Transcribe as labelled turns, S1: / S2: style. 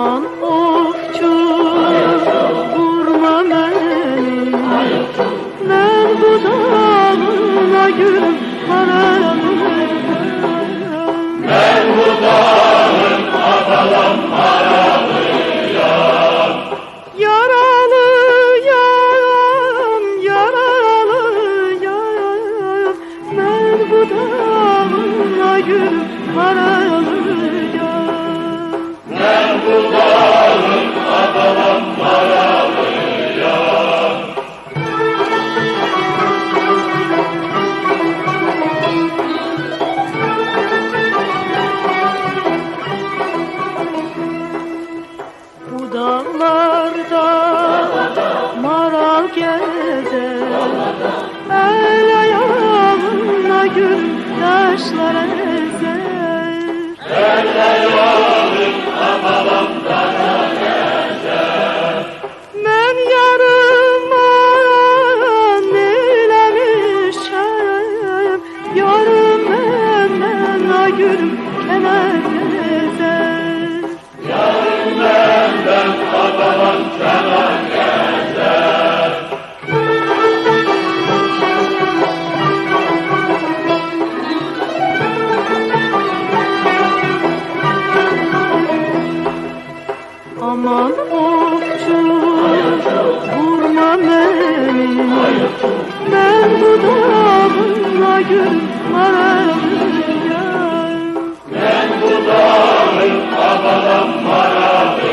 S1: Aman ofçu vurma beni, ben bu dağına gül paralıyım.
S2: Ben bu dağın adalam paralıyım.
S1: Yaralıyım, yaralıyım, ben bu dağına gül paralıyım.
S2: Ben bu dağın adalam paralıyım.
S1: Bu dağlarda maral gezer, el ayağına gül taşlar ezer.
S2: El ayağın adalam ezer.
S1: Ben yarıma neylemişim, yarım benden gül kemer gezer.
S2: Yarın benden adalam kenar gezer.
S1: Aman ofçu vurma beni, ben bu dağına gül paralıyım.
S2: Ben bu dağın adalam paralıyım.